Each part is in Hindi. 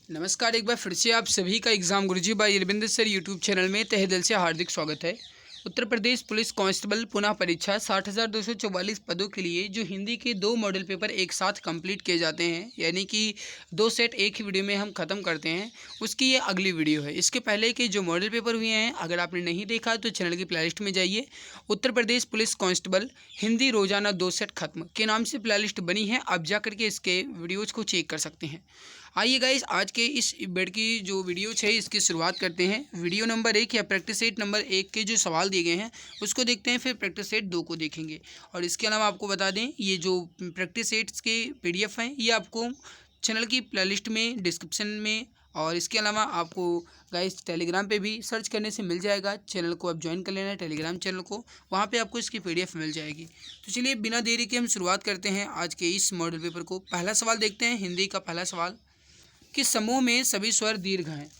नमस्कार। एक बार फिर से आप सभी का exam Guruji by Arvind sir YouTube channel में तहे दिल से हार्दिक स्वागत है। उत्तर प्रदेश पुलिस कांस्टेबल पुनः परीक्षा 60,244 पदों के लिए जो हिंदी के 2 मॉडल पेपर एक साथ कंप्लीट किए जाते हैं, यानी कि 2 सेट एक ही वीडियो में हम ख़त्म करते हैं, उसकी ये अगली वीडियो है। इसके पहले के जो मॉडल पेपर हुए हैं, अगर आपने नहीं देखा तो चैनल की प्लेलिस्ट में जाइए। उत्तर प्रदेश पुलिस कांस्टेबल हिंदी रोजाना 2 सेट खत्म के नाम से प्लेलिस्ट बनी है, आप जा करके इसके वीडियोज़ को चेक कर सकते हैं। आइए गाइस, आज के इस बेड की जो वीडियोज़ है इसकी शुरुआत करते हैं। वीडियो नंबर 1 या प्रैक्टिस सेट नंबर 1 के जो सवाल दिए गए हैं उसको देखते हैं, फिर प्रैक्टिस सेट 2 को देखेंगे। और इसके अलावा आपको बता दें, ये जो प्रैक्टिस सेट्स के PDF हैं ये आपको चैनल की प्लेलिस्ट में, डिस्क्रिप्शन में, और इसके अलावा आपको गाइस टेलीग्राम पे भी सर्च करने से मिल जाएगा। चैनल को आप ज्वाइन कर लेना, टेलीग्राम चैनल को, वहाँ पे आपको इसकी PDF मिल जाएगी। तो चलिए बिना देरी के हम शुरुआत करते हैं आज के इस मॉडल पेपर को। पहला सवाल देखते हैं, हिंदी का पहला सवाल। किस समूह में सभी स्वर दीर्घ हैं?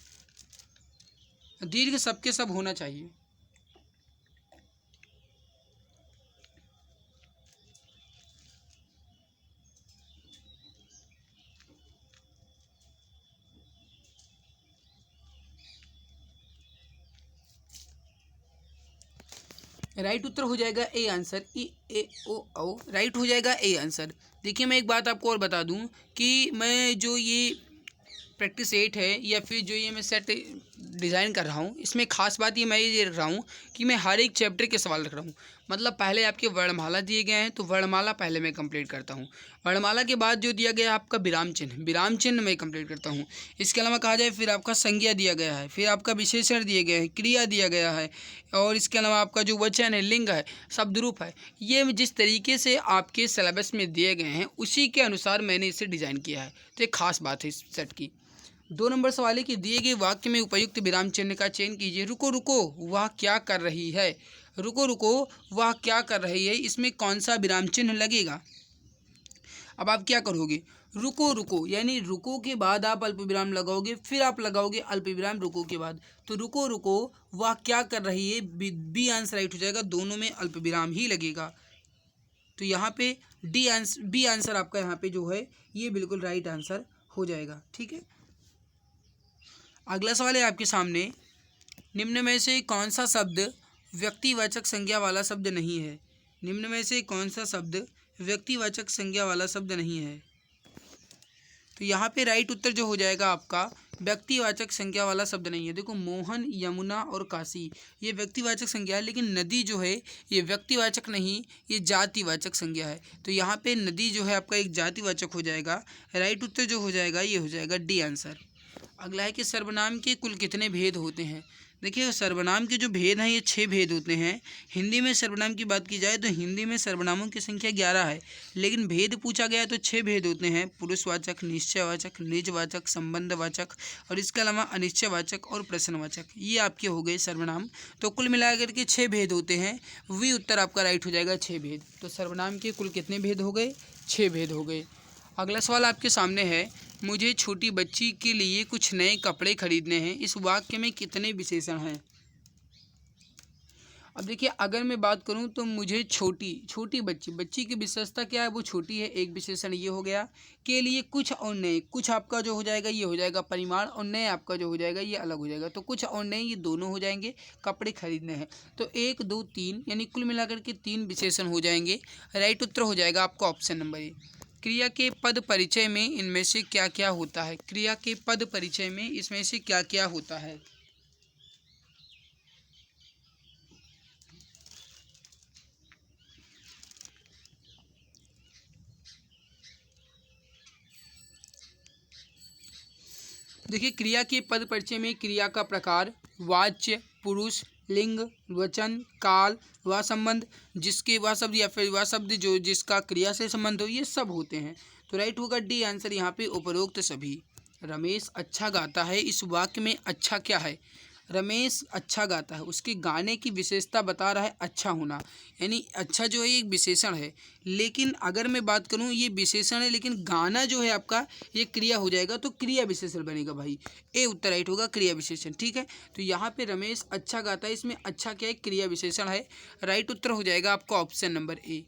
दीर्घ सबके सब होना चाहिए। राइट उत्तर हो जाएगा ए आंसर, ई ए ओ औ। राइट हो जाएगा ए आंसर। देखिए, मैं एक बात आपको और बता दूं कि मैं जो ये प्रैक्टिस 8 है या फिर जो ये मैं सेट डिज़ाइन कर रहा हूँ, इसमें ख़ास बात ये रख रहा हूँ कि मैं हर एक चैप्टर के सवाल रख रहा हूँ। मतलब पहले आपके वर्णमाला दिए गए हैं तो वर्णमाला पहले मैं कंप्लीट करता हूँ। वर्णमाला के बाद जो दिया गया है आपका विराम चिन्ह मैं कंप्लीट करता हूँ। इसके अलावा कहा जाए फिर आपका संज्ञा दिया गया है, फिर आपका विशेषण दिए गए हैं, क्रिया दिया गया है, और इसके अलावा आपका जो वचन है, लिंग है, शब्द रूप है। ये जिस तरीके से आपके सिलेबस में दिए गए हैं उसी के अनुसार मैंने इसे डिज़ाइन किया है। तो एक ख़ास बात है इस सेट की। 2 नंबर सवाल है कि दिए गए वाक्य में उपयुक्त विराम चिन्ह का चयन कीजिए। रुको रुको वह क्या कर रही है? रुको रुको वह क्या कर रही है, इसमें कौन सा विराम चिन्ह लगेगा? अब आप क्या करोगे? रुको रुको यानी रुको के बाद आप अल्प विराम लगाओगे, फिर आप लगाओगे अल्प विराम रुको के बाद। तो रुको रुको वह क्या कर रही है, बी आंसर राइट हो जाएगा। दोनों में अल्प विराम ही लगेगा। तो यहाँ पे बी आंसर आपका यहाँ पे जो है ये बिल्कुल राइट आंसर हो जाएगा। ठीक है, अगला सवाल है आपके सामने। निम्न में से कौन सा शब्द व्यक्तिवाचक संज्ञा वाला शब्द नहीं है? निम्न में से कौन सा शब्द व्यक्तिवाचक संज्ञा वाला शब्द नहीं है? तो यहाँ पे राइट उत्तर जो हो जाएगा आपका व्यक्तिवाचक संज्ञा वाला शब्द नहीं है। देखो, मोहन, यमुना और काशी ये व्यक्तिवाचक संज्ञा है, लेकिन नदी जो है ये व्यक्तिवाचक नहीं, ये जातिवाचक संज्ञा है। तो यहाँ पे नदी जो है आपका एक जातिवाचक हो जाएगा। राइट उत्तर जो हो जाएगा ये हो जाएगा डी आंसर। अगला है कि सर्वनाम के कुल कितने भेद होते हैं? देखिए, सर्वनाम के जो भेद हैं ये 6 भेद होते हैं। हिंदी में सर्वनाम की बात की जाए तो हिंदी में सर्वनामों की संख्या 11 है, लेकिन भेद पूछा गया तो 6 भेद होते हैं। पुरुषवाचक, निश्चयवाचक, निजवाचक, संबंधवाचक, और इसके अलावा अनिश्चयवाचक और प्रश्नवाचक। ये आपके हो गए सर्वनाम। तो कुल मिलाकर के 6 भेद होते हैं। वी उत्तर आपका राइट हो जाएगा, 6 भेद। तो सर्वनाम के कुल कितने भेद हो गए? 6 भेद हो गए। अगला सवाल आपके सामने है, मुझे छोटी बच्ची के लिए कुछ नए कपड़े खरीदने हैं। इस वाक्य में कितने विशेषण हैं? अब देखिए, अगर मैं बात करूं तो मुझे छोटी बच्ची की विशेषता क्या है? वो छोटी है, एक विशेषण ये हो गया। के लिए कुछ और नए, कुछ आपका जो हो जाएगा ये हो जाएगा परिमाण, और नए आपका जो हो जाएगा ये अलग हो जाएगा। तो कुछ और नए ये दोनों हो जाएंगे। कपड़े खरीदने हैं तो 1 2 3 यानी कुल मिलाकर के 3 विशेषण हो जाएंगे। राइट उत्तर हो जाएगा आपका ऑप्शन नंबर ए। क्रिया के पद परिचय में इनमें से क्या क्या होता है? क्रिया के पद परिचय में इसमें से क्या क्या होता है? देखिए, क्रिया के पद परिचय में क्रिया का प्रकार, वाच्य, पुरुष, लिंग, वचन, काल, वह संबंध, जिसके वह शब्द या फिर वह शब्द जो जिसका क्रिया से संबंध हो, ये सब होते हैं। तो राइट होगा डी आंसर यहाँ पे उपरोक्त सभी। रमेश अच्छा गाता है, इस वाक्य में अच्छा क्या है? रमेश अच्छा गाता है, उसके गाने की विशेषता बता रहा है अच्छा होना, यानी अच्छा जो है एक विशेषण है। लेकिन अगर मैं बात करूँ ये विशेषण है, लेकिन गाना जो है आपका ये क्रिया हो जाएगा, तो क्रिया विशेषण बनेगा भाई। ए उत्तर राइट होगा, क्रिया विशेषण। ठीक है, तो यहाँ पे रमेश अच्छा गाता है, इसमें अच्छा क्या है? क्रिया विशेषण है। राइट उत्तर हो जाएगा आपका ऑप्शन नंबर ए।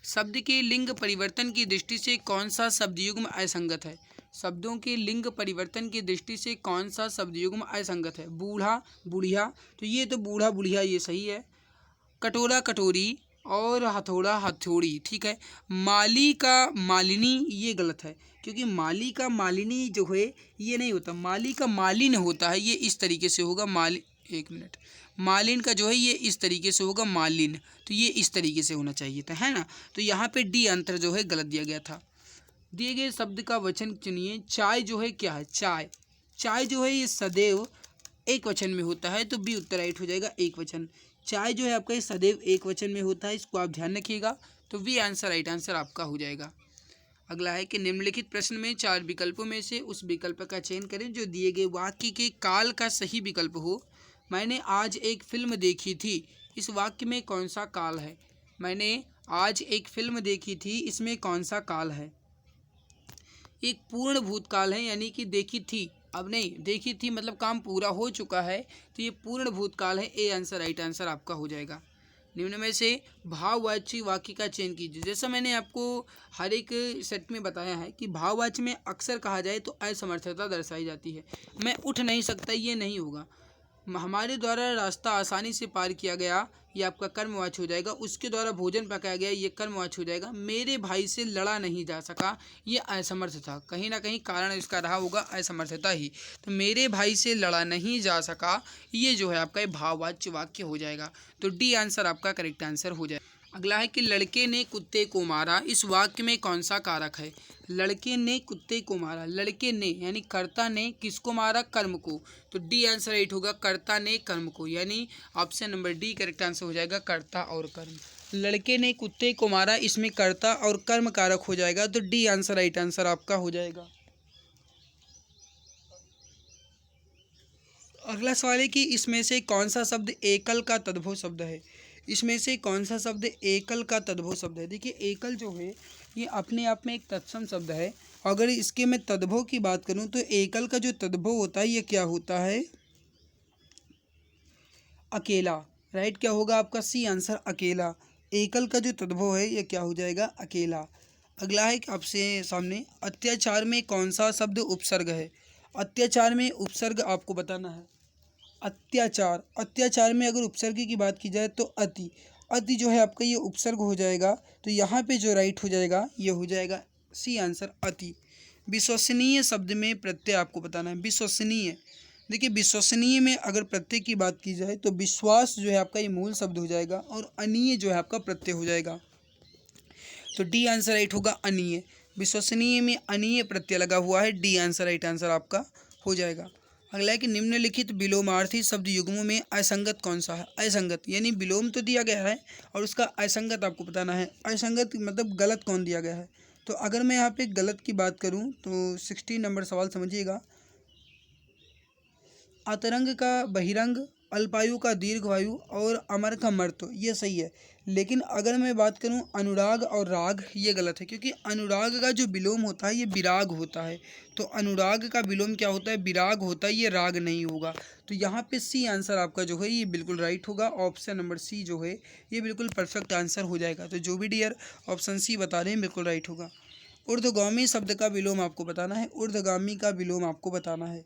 शब्द के लिंग परिवर्तन की दृष्टि से कौन सा शब्द युग्म असंगत है? शब्दों के लिंग परिवर्तन की दृष्टि से कौन सा शब्द युग्म असंगत है? बूढ़ा, बुढ़िया, तो ये तो बूढ़ा बुढ़िया ये सही है। कटोरा, कटोरी और हथौड़ा, हथौड़ी, ठीक है। माली का मालिनी ये गलत है, क्योंकि माली का मालिनी जो है ये नहीं होता, माली का मालिन होता है, ये इस तरीके से होगा। एक मिनट, मालिन का जो है ये इस तरीके से होगा, मालिन, तो ये इस तरीके से होना चाहिए था, है ना। तो यहाँ पे डी आंसर जो है गलत दिया गया था। दिए गए शब्द का वचन चुनिए। चाय जो है क्या है? चाय, चाय जो है ये सदैव एक वचन में होता है, तो बी उत्तर राइट हो जाएगा, एक वचन। चाय जो है आपका ये सदैव एक वचन में होता है, इसको आप ध्यान रखिएगा, तो वी आंसर राइट आंसर आपका हो जाएगा। अगला है कि निम्नलिखित प्रश्न में 4 विकल्पों में से उस विकल्प का चयन करें जो दिए गए वाक्य के काल का सही विकल्प हो। मैंने आज एक फिल्म देखी थी, इस वाक्य में कौन सा काल है? मैंने आज एक फिल्म देखी थी, इसमें कौन सा काल है? एक पूर्ण भूतकाल है, यानी कि देखी थी, अब नहीं, देखी थी मतलब काम पूरा हो चुका है, तो ये पूर्ण भूतकाल है। ए आंसर राइट आंसर आपका हो जाएगा। निम्न में से भाववाची वाक्य का चयन कीजिए। जैसा मैंने आपको हर एक सेट में बताया है कि भाववाची में अक्सर कहा जाए तो असमर्थता दर्शाई जाती है। मैं उठ नहीं सकता, ये नहीं होगा। हमारे द्वारा रास्ता आसानी से पार किया गया, ये आपका कर्मवाची हो जाएगा। उसके द्वारा भोजन पकाया गया, ये कर्मवाची हो जाएगा। मेरे भाई से लड़ा नहीं जा सका, ये असमर्थ था, कहीं ना कहीं कारण इसका रहा होगा असमर्थता ही। तो मेरे भाई से लड़ा नहीं जा सका, ये जो है आपका भाववाच्य वाक्य हो जाएगा। तो डी आंसर आपका करेक्ट आंसर हो जाएगा। अगला है कि लड़के ने कुत्ते को मारा, इस वाक्य में कौन सा कारक है? लड़के ने कुत्ते को मारा, लड़के ने यानी कर्ता ने किसको मारा? कर्म को, तो डी आंसर राइट होगा, कर्ता ने कर्म को, यानी option number D correct answer हो जाएगा, कर्ता और कर्म। लड़के ने कुत्ते को मारा, इसमें कर्ता और कर्म कारक हो जाएगा, तो डी आंसर राइट आंसर आपका हो जाएगा। अगला सवाल है कि इसमें से कौन सा शब्द एकल का तद्भव शब्द है? इसमें से कौन सा शब्द एकल का तद्भव शब्द है? देखिए एकल जो है ये अपने आप में एक तत्सम शब्द है। अगर इसके मैं तद्भव की बात करूं तो एकल का जो तद्भव होता है ये क्या होता है? अकेला, राइट क्या होगा आपका? सी आंसर अकेला। एकल का जो तद्भव है ये क्या हो जाएगा? अकेला। अगला है कि आपसे सामने अत्याचार में कौन सा शब्द उपसर्ग है? अत्याचार में उपसर्ग आपको बताना है। अत्याचार, अत्याचार में अगर उपसर्ग की बात की जाए तो अति, अति जो है आपका ये उपसर्ग हो जाएगा, तो यहाँ पे जो राइट हो जाएगा ये हो जाएगा सी आंसर अति। विश्वसनीय शब्द में प्रत्यय आपको बताना है। विश्वसनीय, देखिए विश्वसनीय में अगर प्रत्यय की बात की जाए तो विश्वास जो है आपका ये मूल शब्द हो जाएगा और अनीय जो है आपका प्रत्यय हो जाएगा, तो डी आंसर राइट होगा अनीय। विश्वसनीय में अनीय प्रत्यय लगा हुआ है, डी आंसर राइट आंसर आपका हो जाएगा। अगला है कि निम्नलिखित विलोमार्थी शब्द युग्मों में असंगत कौन सा है? असंगत यानी विलोम तो दिया गया है और उसका असंगत आपको बताना है। असंगत मतलब गलत कौन दिया गया है? तो अगर मैं यहाँ पे गलत की बात करूँ तो 16 नंबर सवाल समझिएगा। अतरंग का बहिरंग, अल्पायु का दीर्घवायु और अमर का मर्त्य, ये सही है। लेकिन अगर मैं बात करूं अनुराग और राग, ये गलत है, क्योंकि अनुराग का जो विलोम होता है ये विराग होता है। तो अनुराग का विलोम क्या होता है? विराग होता है, ये राग नहीं होगा। तो यहाँ पे सी आंसर आपका जो है ये बिल्कुल राइट होगा। ऑप्शन नंबर सी जो है ये बिल्कुल परफेक्ट आंसर हो जाएगा। तो जो भी डियर ऑप्शन सी बता रहे हैं बिल्कुल राइट होगा। ऊर्ध्वगामी शब्द का विलोम आपको बताना है। ऊर्ध्वगामी का विलोम आपको बताना है।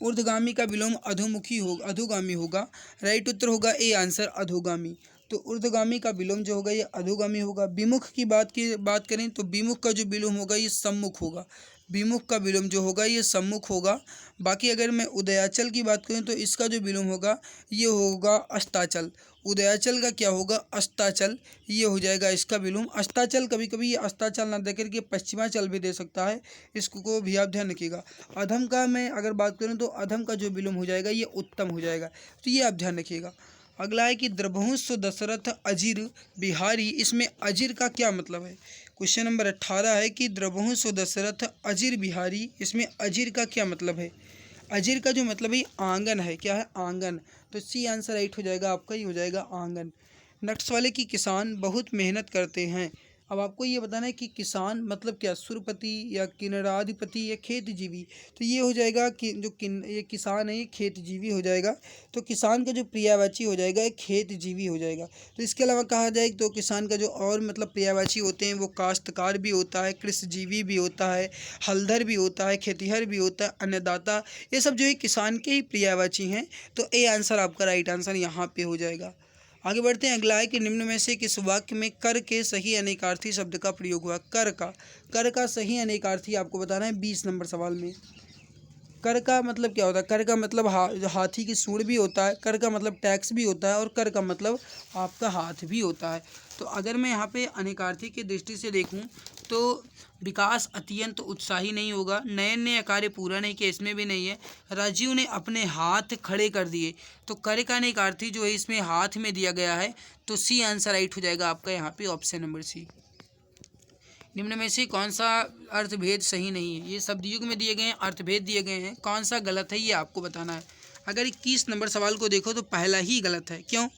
ऊर्ध्वगामी का विलोम अधोमुखी होगा, अधोगामी होगा। राइट उत्तर होगा ए आंसर अधोगामी। तो ऊर्ध्वगामी का विलोम जो होगा ये अधोगामी होगा। विमुख की बात करें तो विमुख का जो विलोम होगा ये सम्मुख होगा। विमुख का विलोम जो होगा ये सम्मुख होगा। बाकी अगर मैं उदयाचल की बात करूं तो इसका जो विलोम होगा ये होगा अस्ताचल। उदयाचल का क्या होगा? अस्ताचल, ये हो जाएगा इसका विलोम। अस्ताचल कभी कभी ये अस्ताचल ना देकर के पश्चिमाचल भी दे सकता है, इसको भी आप ध्यान रखिएगा। अधम का मैं अगर बात करूं तो अधम का जो विलोम हो जाएगा ये उत्तम हो जाएगा, तो ये आप ध्यान रखिएगा। अगला है कि द्रभुंस दशरथ अजीर बिहारी, इसमें अजीर का क्या मतलब है? क्वेश्चन नंबर 18 है कि द्रभुंस दशरथ अजीर बिहारी, इसमें अजीर का क्या मतलब है? अजीर का जो मतलब है आंगन है, क्या है? आंगन। तो सी आंसर राइट हो जाएगा आपका, ये हो जाएगा आंगन। नेक्स्ट वाले कि किसान बहुत मेहनत करते हैं, अब आपको ये बताना है कि किसान मतलब क्या, सुरपति या किन्नराधिपति या खेतजीवी। तो ये हो जाएगा कि ये किसान है, ये खेतजीवी हो जाएगा। तो किसान का जो पर्यायवाची हो जाएगा एक खेतजीवी हो जाएगा। तो इसके अलावा कहा जाए तो किसान का जो और मतलब पर्यायवाची होते हैं वो काश्तकार भी होता है, कृषिजीवी भी होता है, हलधर भी होता है, खेतिहर भी होता है, अन्नदाता। ये सब जो है किसान के ही पर्यायवाची हैं। तो ए आंसर आपका राइट आंसर यहाँ पे हो जाएगा। आगे बढ़ते हैं। अगला है कि निम्न में से किस वाक्य में कर के सही अनेकार्थी शब्द का प्रयोग हुआ। कर का सही अनेकार्थी आपको बताना है 20 नंबर सवाल में। कर का मतलब क्या होता है? कर का मतलब हाथी की सूंड भी होता है, कर का मतलब टैक्स भी होता है, और कर का मतलब आपका हाथ भी होता है। तो अगर मैं यहाँ पे अनेकार्थी की दृष्टि से देखूँ तो विकास अत्यंत उत्साही नहीं होगा, नयन ने कार्य पूरा नहीं किया, इसमें भी नहीं है, राजीव ने अपने हाथ खड़े कर दिए। तो कर का अनेकार्थी जो है इसमें हाथ में दिया गया है। तो सी आंसर राइट हो जाएगा आपका यहाँ पे ऑप्शन नंबर सी। निम्न में से कौन सा अर्थभेद सही नहीं है? ये शब्द युग में दिए गए हैं, अर्थभेद दिए गए हैं, कौन सा गलत है ये आपको बताना है। अगर 21 नंबर सवाल को देखो तो पहला ही गलत है। क्यों?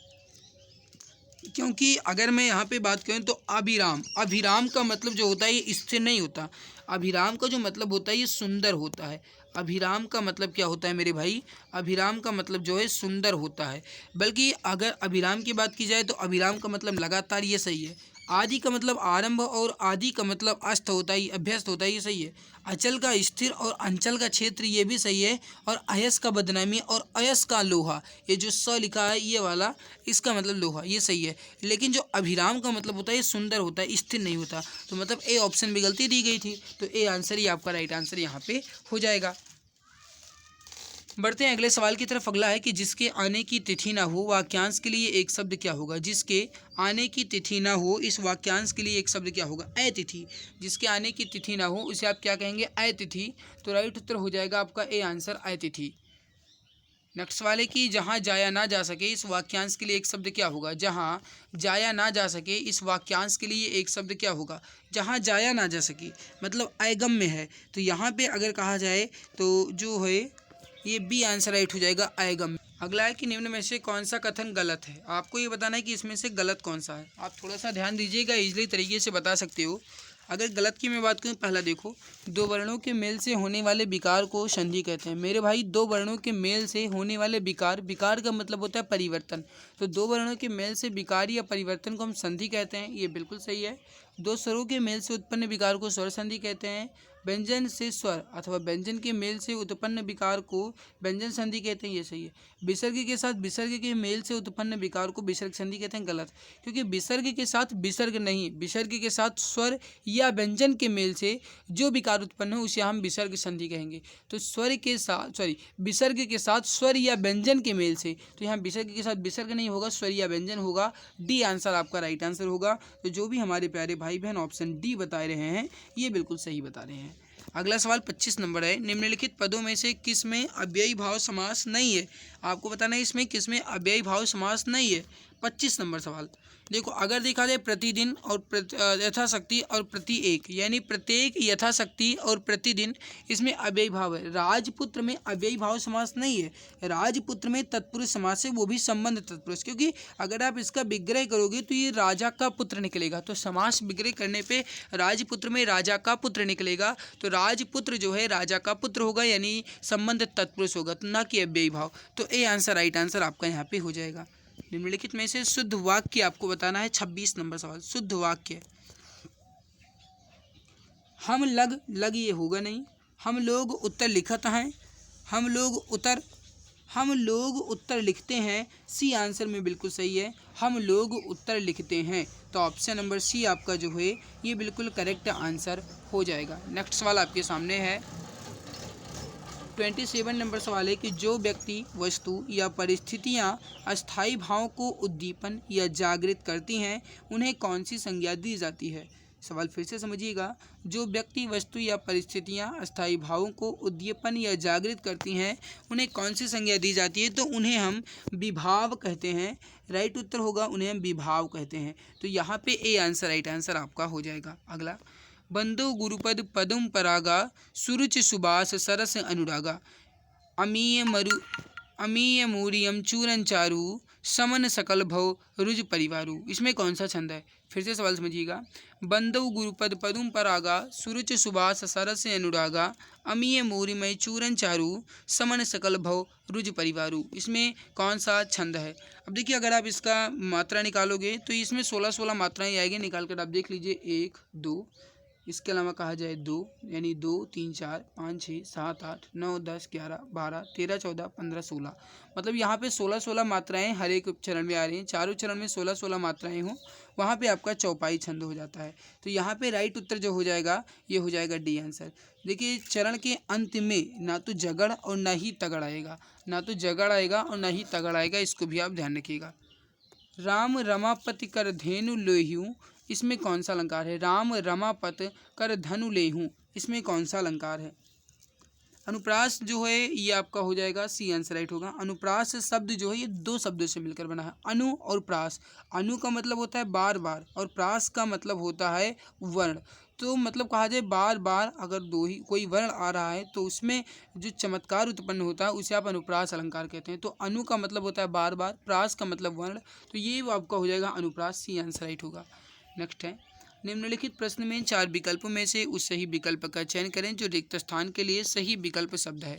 क्योंकि अगर मैं यहाँ पे बात करूँ तो अभिराम का मतलब जो होता है ये स्थिर नहीं होता। अभिराम का जो मतलब होता है ये सुंदर होता है। अभिराम का मतलब क्या होता है मेरे भाई? अभिराम का मतलब जो है सुंदर होता है। बल्कि अगर अभिराम की बात की जाए तो अभिराम का मतलब लगातार, ये सही है। आदि का मतलब आरंभ और आदि का मतलब अस्त होता है, अभ्यस्त होता है, ये सही है। अचल का स्थिर और अंचल का क्षेत्र, ये भी सही है। और अयस का बदनामी और अयस का लोहा, ये जो स लिखा है ये वाला, इसका मतलब लोहा, ये सही है। लेकिन जो अभिराम का मतलब होता है ये सुंदर होता है, स्थिर नहीं होता। तो मतलब ए ऑप्शन में गलती दी गई थी। तो ए आंसर ही आपका राइट आंसर यहाँ पे हो जाएगा। बढ़ते हैं अगले सवाल की तरफ। अगला है कि जिसके आने की तिथि ना हो वाक्यांश के लिए एक शब्द क्या होगा? जिसके आने की तिथि ना हो, इस वाक्यांश के लिए एक शब्द क्या होगा? अतिथि। जिसके आने की तिथि ना हो उसे आप क्या कहेंगे? अतिथि। तो राइट उत्तर हो जाएगा आपका ए आंसर अतिथि। नेक्स्ट वाले कि जहाँ जाया ना जा सके, इस वाक्यांश के लिए एक शब्द क्या होगा? जहाँ जाया ना जा सके, इस वाक्यांश के लिए एक शब्द क्या होगा? जहाँ जाया ना जा सके मतलब अगम्य है। तो यहाँ पे अगर कहा जाए तो जो है ये बी आंसर राइट हो जाएगा, अगम्य। अगला है कि निम्न में से कौन सा कथन गलत है? आपको ये बताना है कि इसमें से गलत कौन सा है। आप थोड़ा सा ध्यान दीजिएगा, इजली तरीके से बता सकते हो। अगर गलत की मैं बात करूँ, पहला देखो, दो वर्णों के मेल से होने वाले विकार को संधि कहते हैं। मेरे भाई दो वर्णों के मेल से होने वाले विकार का मतलब होता है परिवर्तन। तो दो वर्णों के मेल से विकार या परिवर्तन को हम संधि कहते हैं, ये बिल्कुल सही है। दो स्वरों के मेल से उत्पन्न विकार को स्वर संधि कहते हैं। व्यंजन से स्वर अथवा व्यंजन के मेल से उत्पन्न विकार को व्यंजन संधि कहते हैं, ये सही है। विसर्ग के साथ विसर्ग के मेल से उत्पन्न विकार को विसर्ग संधि कहते हैं, गलत। क्योंकि विसर्ग के साथ विसर्ग नहीं, विसर्ग के साथ स्वर या व्यंजन के मेल से जो विकार उत्पन्न हो उसे हम विसर्ग संधि कहेंगे। तो स्वर के साथ विसर्ग के साथ स्वर या व्यंजन के मेल से, तो यहाँ विसर्ग के साथ विसर्ग नहीं होगा, स्वर या व्यंजन होगा। डी आंसर आपका राइट आंसर होगा। तो जो भी हमारे प्यारे भाई बहन ऑप्शन डी बता रहे हैं ये बिल्कुल सही बता रहे हैं। अगला सवाल 25 नंबर है। निम्नलिखित पदों में से किस में अव्ययी भाव समास नहीं है? आपको बताना है इसमें किस में अव्ययी भाव समास नहीं है। 25 नंबर सवाल देखो, अगर देखा जाए प्रतिदिन और यथाशक्ति और प्रति एक, यानी प्रत्येक, यथाशक्ति और प्रतिदिन, इसमें अव्ययी भाव है। राजपुत्र में अव्ययी भाव समास नहीं है। राजपुत्र में तत्पुरुष समास है, वो भी संबंध तत्पुरुष। क्योंकि अगर आप इसका विग्रह करोगे तो ये राजा का पुत्र निकलेगा। तो समास विग्रह करने पे राजपुत्र में राजा का पुत्र निकलेगा। तो राजपुत्र जो है राजा का पुत्र होगा, यानी संबंध तत्पुरुष होगा, तो ना कि अव्ययी भाव। तो ए आंसर राइट आंसर आपका यहाँ पे हो जाएगा। निम्नलिखित में से शुद्ध वाक्य आपको बताना है। 26 नंबर सवाल, शुद्ध वाक्य। हम लग ये होगा नहीं। हम लोग उत्तर लिखत हैं। हम लोग उत्तर लिखते हैं। सी आंसर में बिल्कुल सही है, हम लोग उत्तर लिखते हैं। तो ऑप्शन नंबर सी आपका जो है ये बिल्कुल करेक्ट आंसर हो जाएगा। नेक्स्ट सवाल आपके सामने है। 27 नंबर सवाल है कि जो व्यक्ति, वस्तु या परिस्थितियाँ अस्थायी भावों को उद्दीपन या जागृत करती हैं उन्हें कौन सी संज्ञा दी जाती है? सवाल फिर से समझिएगा। जो व्यक्ति, वस्तु या परिस्थितियाँ अस्थायी भावों को उद्दीपन या जागृत करती हैं उन्हें कौन सी संज्ञा दी जाती है? तो उन्हें हम विभाव कहते हैं। राइट उत्तर होगा उन्हें हम विभाव कहते हैं। तो यहाँ पे ए आंसर राइट आंसर आपका हो जाएगा। अगला, बंदो गुरुपद पदम परागा सुरुचि सुबास सरस अनुरागा अमीय मूरियम चूरन चारु समन सकल भव रुज परिवारु, इसमें कौन सा छंद है? फिर से सवाल समझिएगा। बंदव गुरुपद पदुम परागा, सुरुच सुबास सरस अनुरागा, अमीय मोरिमय चूरन चारु, समन सकल भव रुज परिवारु, इसमें कौन सा छंद है? अब देखिए, अगर आप इसका मात्रा निकालोगे तो इसमें 16 मात्राएं आएगी। निकाल कर आप देख लीजिए, 1 2, इसके अलावा कहा जाए 2, यानी 2 3 4 5 6 7 8 9 10 11 12 13 14 15 16, मतलब यहाँ पे 16 मात्राएं हर एक चरण में आ रही हैं। चारों चरण में 16 मात्राएं हों, वहाँ पे आपका चौपाई छंद हो जाता है। तो यहाँ पे राइट उत्तर जो हो जाएगा, ये हो जाएगा डी आंसर। देखिए, चरण के अंत में ना तो जगड़ और ना ही तगड़ आएगा, ना तो जगड़ आएगा और ना ही तगड़ आएगा, इसको भी आप ध्यान रखिएगा। राम रमापति कर धेनु लोहियूं, इसमें कौन सा अलंकार है? राम रमापत कर धनु लेहूं, इसमें कौन सा अलंकार है? अनुप्रास जो है ये आपका हो जाएगा सी आंसर राइट होगा। अनुप्रास शब्द जो है ये 2 शब्दों से मिलकर बना है, अनु और प्रास। अनु का मतलब होता है बार बार और प्रास का मतलब होता है वर्ण। तो मतलब कहा जाए बार बार अगर दो ही कोई वर्ण आ रहा है तो उसमें जो चमत्कार उत्पन्न होता है उसे आप अनुप्रास अलंकार कहते हैं। तो अनु का मतलब होता है बार बार, प्रास का मतलब वर्ण, तो ये आपका हो जाएगा अनुप्रास, सी आंसर राइट होगा। नेक्स्ट है, निम्नलिखित प्रश्न में 4 विकल्पों में से उस सही विकल्प का चयन करें जो रिक्त स्थान के लिए सही विकल्प शब्द है।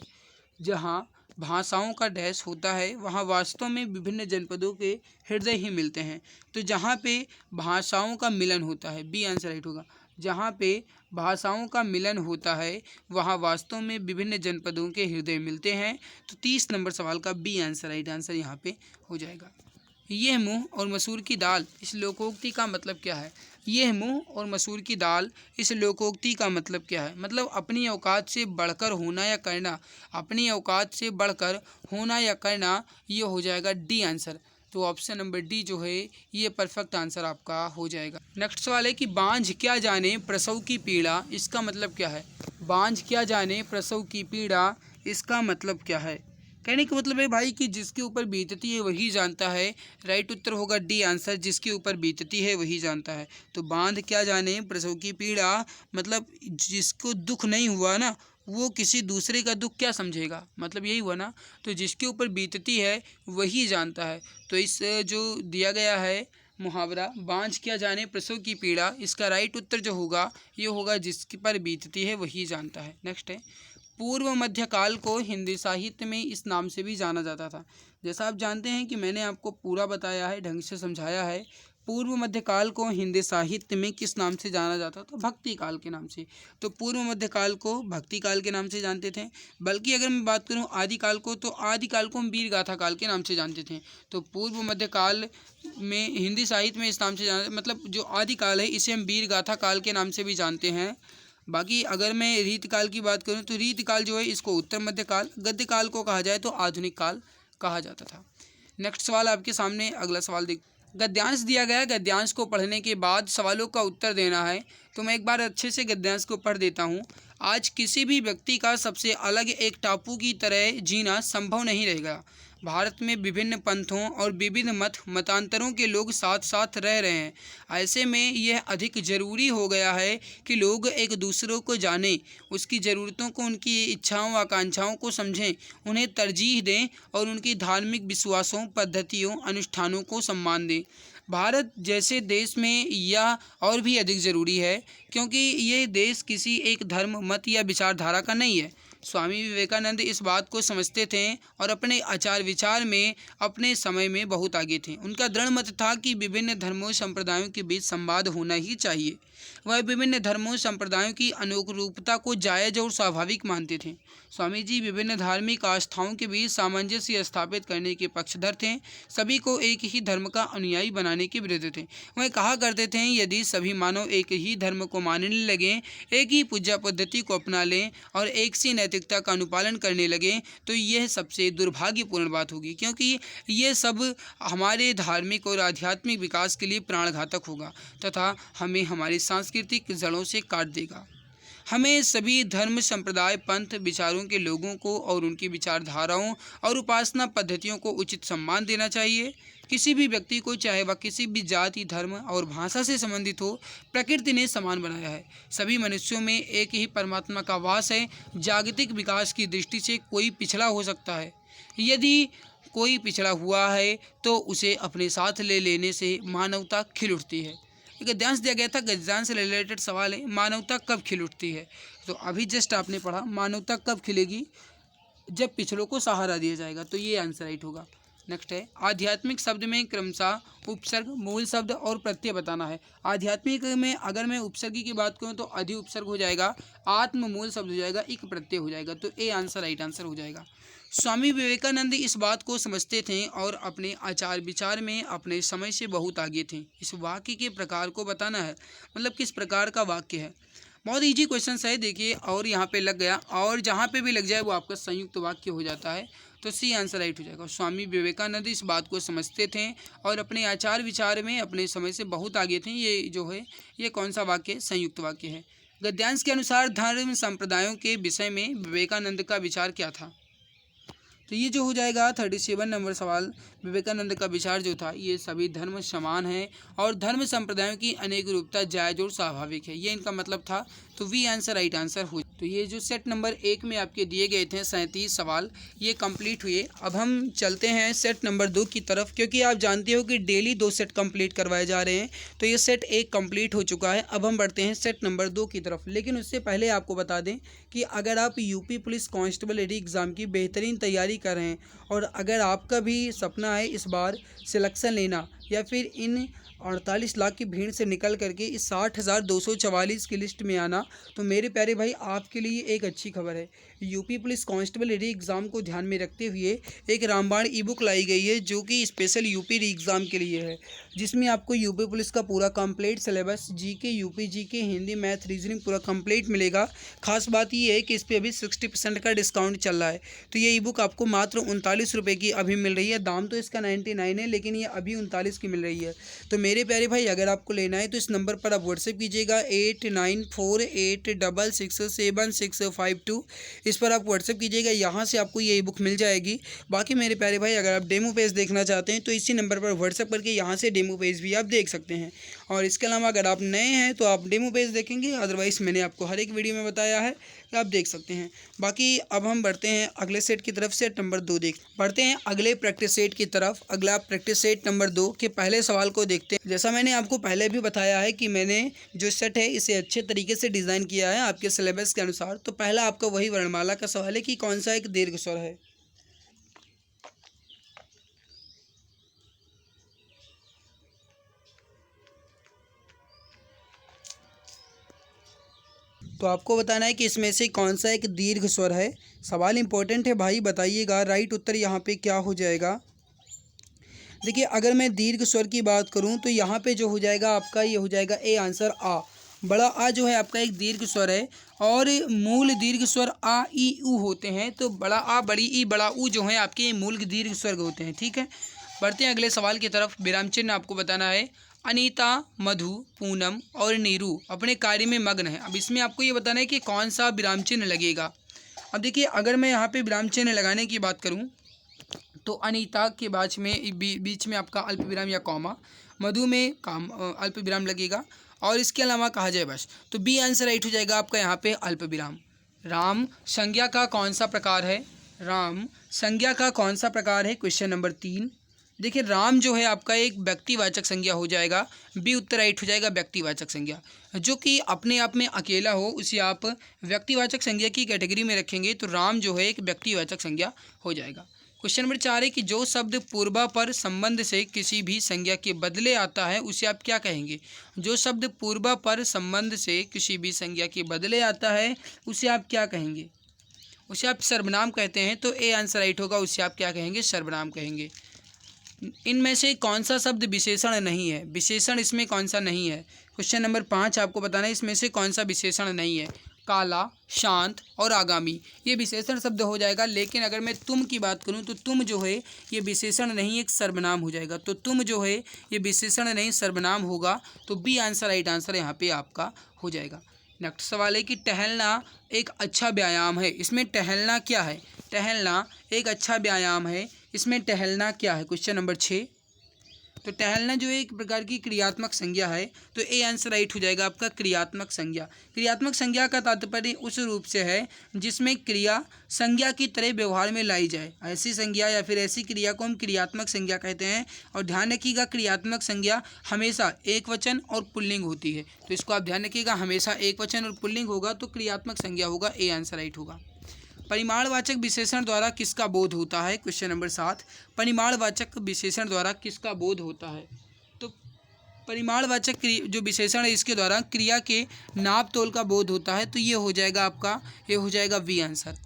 जहाँ भाषाओं का डैश होता है वहाँ वास्तव में विभिन्न जनपदों के हृदय ही मिलते हैं। तो जहाँ पे भाषाओं का मिलन होता है, बी आंसर राइट होगा। जहाँ पे भाषाओं का मिलन होता है वहाँ वास्तव में विभिन्न जनपदों के हृदय मिलते हैं। तो 30 नंबर सवाल का बी आंसर राइट आंसर यहाँ पे हो जाएगा। यह मूंग और मसूर की दाल इस लोकोक्ति का मतलब क्या है? यह मूंग और मसूर की दाल इस लोकोक्ति का मतलब क्या है? मतलब अपनी औकात से बढ़कर होना या करना, अपनी औकात से बढ़कर होना या करना, ये हो जाएगा डी आंसर। तो ऑप्शन नंबर डी जो है ये परफेक्ट आंसर आपका हो जाएगा। नेक्स्ट सवाल है कि बांझ क्या जाने प्रसव की पीड़ा, इसका मतलब क्या है? बांझ क्या जाने प्रसव की पीड़ा, इसका मतलब क्या है? कहने का मतलब है भाई कि जिसके ऊपर बीतती है वही जानता है। राइट उत्तर होगा डी आंसर, जिसके ऊपर बीतती है वही जानता है। तो बांध क्या जाने प्रसव की पीड़ा, मतलब जिसको दुख नहीं हुआ ना वो किसी दूसरे का दुख क्या समझेगा, मतलब यही हुआ ना। तो जिसके ऊपर बीतती है वही जानता है। तो इस जो दिया गया है मुहावरा बांझ क्या जाने प्रसव की पीड़ा, इसका राइट उत्तर जो होगा ये होगा जिसके पर बीतती है वही जानता है। नेक्स्ट है, पूर्व मध्यकाल को हिंदी साहित्य में इस नाम से भी जाना जाता था। जैसा आप जानते हैं कि मैंने आपको पूरा बताया है, ढंग से समझाया है। पूर्व मध्यकाल को हिंदी साहित्य में किस नाम से जाना जाता था? भक्ति काल के नाम से। तो पूर्व मध्यकाल को भक्ति काल के नाम से जानते थे। बल्कि अगर मैं बात करूं आदिकाल को, तो आदिकाल को हम वीर गाथा काल के नाम से जानते थे। तो पूर्व मध्यकाल में हिंदी साहित्य में इस नाम से जाना, मतलब जो आदिकाल है इसे हम वीर गाथा काल के नाम से भी जानते हैं। बाकी अगर मैं रीतकाल की बात करूं तो रीतकाल जो है इसको उत्तर मध्यकाल, गद्यकाल को कहा जाए तो आधुनिक काल कहा जाता था। नेक्स्ट सवाल आपके सामने, अगला सवाल देख, गद्यांश दिया गया है। गद्यांश को पढ़ने के बाद सवालों का उत्तर देना है। तो मैं एक बार अच्छे से गद्यांश को पढ़ देता हूँ। आज किसी भी व्यक्ति का सबसे अलग एक टापू की तरह जीना संभव नहीं रहेगा। भारत में विभिन्न पंथों और विविध मतांतरों के लोग साथ साथ रह रहे हैं। ऐसे में यह अधिक ज़रूरी हो गया है कि लोग एक दूसरे को जानें, उसकी ज़रूरतों को, उनकी इच्छाओं आकांक्षाओं को समझें, उन्हें तरजीह दें और उनकी धार्मिक विश्वासों, पद्धतियों, अनुष्ठानों को सम्मान दें। भारत जैसे देश में यह और भी अधिक ज़रूरी है क्योंकि ये देश किसी एक धर्म, मत या विचारधारा का नहीं है। स्वामी विवेकानंद इस बात को समझते थे और अपने आचार विचार में अपने समय में बहुत आगे थे। उनका दृढ़ मत था कि विभिन्न धर्मों संप्रदायों के बीच संवाद होना ही चाहिए। वह विभिन्न धर्मों संप्रदायों की अनुरूपता को जायज़ और स्वाभाविक मानते थे। स्वामी जी विभिन्न धार्मिक आस्थाओं के बीच सामंजस्य स्थापित करने के पक्षधर थे। सभी को एक ही धर्म का अनुयायी बनाने के विरुद्ध थे। वह कहा करते थे, यदि सभी मानव एक ही धर्म को मानने लगें, एक ही पूजा पद्धति को अपना लें और एक सी नैतिकता का अनुपालन करने लगें तो यह सबसे दुर्भाग्यपूर्ण बात होगी, क्योंकि ये सब हमारे धार्मिक और आध्यात्मिक विकास के लिए प्राणघातक होगा तथा हमें हमारी सांस्कृतिक जड़ों से काट देगा। हमें सभी धर्म, संप्रदाय, पंथ, विचारों के लोगों को और उनकी विचारधाराओं और उपासना पद्धतियों को उचित सम्मान देना चाहिए। किसी भी व्यक्ति को, चाहे वह किसी भी जाति, धर्म और भाषा से संबंधित हो, प्रकृति ने समान बनाया है। सभी मनुष्यों में एक ही परमात्मा का वास है। जागतिक विकास की दृष्टि से कोई पिछड़ा हो सकता है, यदि कोई पिछड़ा हुआ है तो उसे अपने साथ ले लेने से मानवता खिल उठती है। एक गद्यांश दिया गया था, गद्यांश से रिलेटेड सवाल है, मानवता कब खिल उठती है। तो अभी जस्ट आपने पढ़ा मानवता कब खिलेगी, जब पिछड़ों को सहारा दिया जाएगा, तो ये आंसर राइट होगा। नेक्स्ट है आध्यात्मिक शब्द में क्रमशः उपसर्ग, मूल शब्द और प्रत्यय बताना है। आध्यात्मिक में अगर मैं उपसर्ग की बात करूँ तो अधि उपसर्ग हो जाएगा, आत्म मूल शब्द हो जाएगा, इक प्रत्यय हो जाएगा, तो ए आंसर राइट आंसर हो जाएगा। स्वामी विवेकानंद इस बात को समझते थे और अपने आचार विचार में अपने समय से बहुत आगे थे। इस वाक्य के प्रकार को बताना है, मतलब किस प्रकार का वाक्य है। बहुत इजी क्वेश्चन है, देखिए, और यहाँ पे लग गया, और जहाँ पे भी लग जाए वो आपका संयुक्त वाक्य हो जाता है, तो सी आंसर राइट हो जाएगा। स्वामी विवेकानंद इस बात को समझते थे और अपने आचार विचार में अपने समय से बहुत आगे थे। ये जो है ये कौन सा वाक्य है, संयुक्त वाक्य है। गद्यांश के अनुसार धर्म संप्रदायों के विषय में विवेकानंद का विचार क्या था, तो ये जो हो जाएगा 37 नंबर सवाल। विवेकानंद का विचार जो था, ये सभी धर्म समान हैं और धर्म संप्रदायों की अनेक रूपता जायज और स्वाभाविक है, ये इनका मतलब था, तो वी आंसर राइट आंसर हो। तो ये जो सेट नंबर 1 में आपके दिए गए थे 37 सवाल, ये कंप्लीट हुए। अब हम चलते हैं सेट नंबर 2 की तरफ, क्योंकि आप जानते हो कि डेली 2 सेट कंप्लीट करवाए जा रहे हैं, तो ये सेट 1 कंप्लीट हो चुका है। अब हम बढ़ते हैं सेट नंबर 2 की तरफ, लेकिन उससे पहले आपको बता दें कि अगर आप UP police constable ready exam की बेहतरीन तैयारी कर रहे हैं और अगर आपका भी सपना है इस बार सिलेक्शन लेना या फिर इन 48 लाख की भीड़ से निकल करके इस 60,244 की लिस्ट में आना, तो मेरे प्यारे भाई आपके लिए एक अच्छी खबर है। यूपी पुलिस कांस्टेबल री एग्ज़ाम को ध्यान में रखते हुए एक रामबाण ई बुक लाई गई है जो कि स्पेशल यूपी री एग्ज़ाम के लिए है, जिसमें आपको यूपी पुलिस का पूरा complete syllabus, GK, UP GK, Hindi, math, reasoning पूरा कंप्लीट मिलेगा। खास बात ये है कि इस पर अभी 60% का डिस्काउंट चल रहा है, तो ये ई बुक आपको मात्र 39 रुपये की अभी मिल रही है। दाम तो इसका 99 है, लेकिन ये अभी 39 की मिल रही है। तो मेरे प्यारे भाई अगर आपको लेना है तो इस नंबर पर आप व्हाट्सएप कीजिएगा 8948667652, इस पर आप व्हाट्सएप कीजिएगा, यहाँ से आपको ये ई बुक मिल जाएगी। बाकी मेरे प्यारे भाई अगर आप डेमो पेज देखना चाहते हैं तो इसी नंबर पर व्हाट्सएप करके यहाँ से डेमो पेज भी आप देख सकते हैं। और इसके अलावा अगर आप नए हैं तो आप डेमो पेज देखेंगे, अदरवाइज़ मैंने आपको हर एक वीडियो में बताया है कि आप देख सकते हैं। बाकी अब हम बढ़ते हैं अगले सेट की तरफ, सेट नंबर 2 बढ़ते हैं अगले प्रैक्टिस सेट की तरफ। अगला प्रैक्टिस सेट नंबर 2 के पहले सवाल को देखते हैं। जैसा मैंने आपको पहले भी बताया है कि मैंने जो सेट है इसे अच्छे तरीके से डिज़ाइन किया है आपके सिलेबस के अनुसार। तो पहला आपका वही वर्णमाला का सवाल है कि कौन सा एक दीर्घ स्वर है। तो आपको बताना है कि इसमें से कौन सा एक दीर्घ स्वर है। सवाल इंपॉर्टेंट है भाई, बताइएगा राइट उत्तर यहाँ पे क्या हो जाएगा। देखिए अगर मैं दीर्घ स्वर की बात करूँ तो यहाँ पे जो हो जाएगा आपका ये हो जाएगा ए आंसर आ। बड़ा आ जो है आपका एक दीर्घ स्वर है और मूल दीर्घ स्वर आ ई उ होते हैं। तो बड़ा आ, बड़ी ई, बड़ा उ जो है आपके मूल दीर्घ स्वर होते हैं। ठीक है, बढ़ते हैं अगले सवाल की तरफ। विराम चिन्ह आपको बताना है। अनीता, मधु, पूनम और नीरू अपने कार्य में मग्न है। अब इसमें आपको ये बताना है कि कौन सा विराम चिन्ह लगेगा। अब देखिए अगर मैं यहाँ पे विराम चिन्ह लगाने की बात करूँ तो अनीता के बीच में आपका अल्प विराम या कॉमा, मधु में अल्प विराम लगेगा और इसके अलावा कहा जाए बस, तो बी आंसर राइट हो जाएगा आपका यहाँ पे अल्प विराम। राम संज्ञा का कौन सा प्रकार है, राम संज्ञा का कौन सा प्रकार है, क्वेश्चन नंबर 3। देखिए राम जो है आपका एक व्यक्तिवाचक संज्ञा हो जाएगा, बी उत्तर राइट हो जाएगा व्यक्तिवाचक संज्ञा। जो कि अपने आप में अकेला हो उसे आप व्यक्तिवाचक संज्ञा की कैटेगरी में रखेंगे, तो राम जो है एक व्यक्तिवाचक संज्ञा हो जाएगा। क्वेश्चन नंबर 4 है कि जो शब्द पूर्वापर संबंध से किसी भी संज्ञा के बदले आता है उसे आप क्या कहेंगे। जो शब्द पूर्वापर संबंध से किसी भी संज्ञा के बदले आता है उसे आप क्या कहेंगे, उसे आप सर्वनाम कहते हैं। तो ए आंसर राइट होगा, उसे आप क्या कहेंगे, सर्वनाम कहेंगे। इनमें से कौन सा शब्द विशेषण नहीं है, विशेषण इसमें कौन सा नहीं है। क्वेश्चन नंबर 5 आपको बताना है इसमें से कौन सा विशेषण नहीं है। काला, शांत और आगामी ये विशेषण शब्द हो जाएगा, लेकिन अगर मैं तुम की बात करूं तो तुम जो है ये विशेषण नहीं एक सर्वनाम हो जाएगा। तो तुम जो है ये विशेषण नहीं सर्वनाम होगा, तो बी आंसर राइट आंसर यहाँ पे आपका हो जाएगा। नेक्स्ट सवाल है कि टहलना एक अच्छा व्यायाम है। इसमें टहलना क्या है, टहलना एक अच्छा व्यायाम है, इसमें टहलना क्या है। Question number 6। तो टहलना जो है एक प्रकार की क्रियात्मक संज्ञा है, तो ए आंसर राइट हो जाएगा आपका क्रियात्मक संज्ञा। क्रियात्मक संज्ञा का तात्पर्य उस रूप से है जिसमें क्रिया संज्ञा की तरह व्यवहार में लाई जाए। ऐसी संज्ञा या फिर ऐसी क्रिया को हम क्रियात्मक संज्ञा कहते हैं। और ध्यान रखिएगा क्रियात्मक संज्ञा हमेशा एक वचन और पुल्लिंग होती है, तो इसको आप ध्यान रखिएगा, हमेशा एक वचन और पुल्लिंग होगा तो क्रियात्मक संज्ञा होगा, ए आंसर राइट होगा। परिमाणवाचक विशेषण द्वारा किसका बोध होता है? क्वेश्चन नंबर 7, परिमाणवाचक विशेषण द्वारा किसका बोध होता है? तो परिमाणवाचक जो विशेषण है इसके द्वारा क्रिया के नाप तोल का बोध होता है, तो ये हो जाएगा आपका, ये हो जाएगा बी आंसर।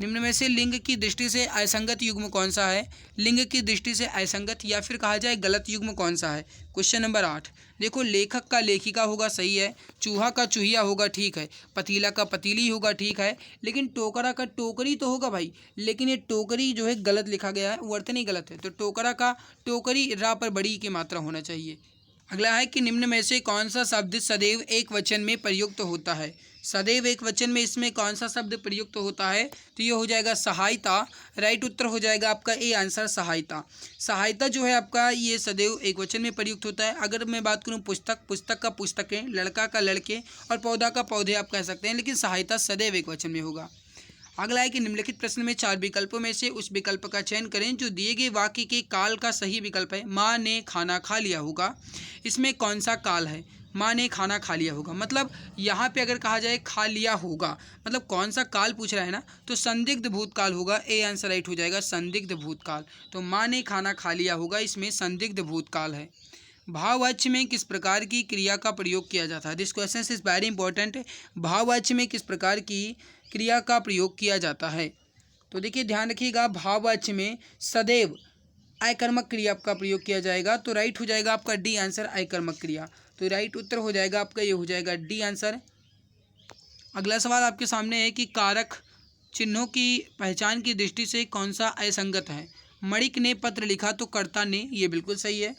निम्न में से लिंग की दृष्टि से असंगत युग्म कौन सा है? लिंग की दृष्टि से असंगत या फिर कहा जाए गलत युग्म कौन सा है? क्वेश्चन नंबर 8, देखो लेखक का लेखिका होगा, सही है। चूहा का चूहिया होगा, ठीक है। पतीला का पतीली होगा, ठीक है। लेकिन टोकरा का टोकरी तो होगा भाई, लेकिन ये टोकरी जो है गलत लिखा गया है, वर्तन ही गलत है। तो टोकरा का टोकरी रा पर बड़ी की मात्रा होना चाहिए। अगला है कि निम्न में से कौन सा शब्द सदैव एक वचन में प्रयुक्त होता है? सदैव एक वचन में इसमें कौन सा शब्द प्रयुक्त होता है? तो ये हो जाएगा सहायता। राइट उत्तर हो जाएगा आपका ए आंसर सहायता। सहायता जो है आपका ये सदैव एक वचन में प्रयुक्त होता है। अगर मैं बात करूँ पुस्तक, पुस्तक का पुस्तकें, लड़का का लड़के और पौधा का पौधे आप कह सकते हैं, लेकिन सहायता सदैव एक वचन में होगा। अगला है कि निम्नलिखित प्रश्न में 4 विकल्पों में से उस विकल्प का चयन करें जो दिए गए वाक्य के काल का सही विकल्प है। माँ ने खाना खा लिया होगा, इसमें कौन सा काल है? माँ ने खाना खा लिया होगा, मतलब यहाँ पे अगर कहा जाए खा लिया होगा, मतलब कौन सा काल पूछ रहा है ना, तो संदिग्ध भूतकाल होगा, ए आंसर राइट हो जाएगा संदिग्ध भूतकाल। तो माँ ने खाना खा लिया होगा, इसमें संदिग्ध भूतकाल है। भाववाच्य में किस प्रकार की क्रिया का प्रयोग किया जाता है? This question is very important. भाववाच्य में किस प्रकार की क्रिया का प्रयोग किया जाता है? तो देखिए ध्यान रखिएगा, भाववाच्य में सदैव अकर्मक क्रिया का प्रयोग किया जाएगा, तो राइट हो जाएगा आपका डी आंसर अकर्मक क्रिया। तो राइट उत्तर हो जाएगा आपका, ये हो जाएगा डी आंसर। अगला सवाल आपके सामने है कि कारक चिन्हों की पहचान की दृष्टि से कौन सा असंगत है? मणिक ने पत्र लिखा तो कर्ता ने, ये बिल्कुल सही है।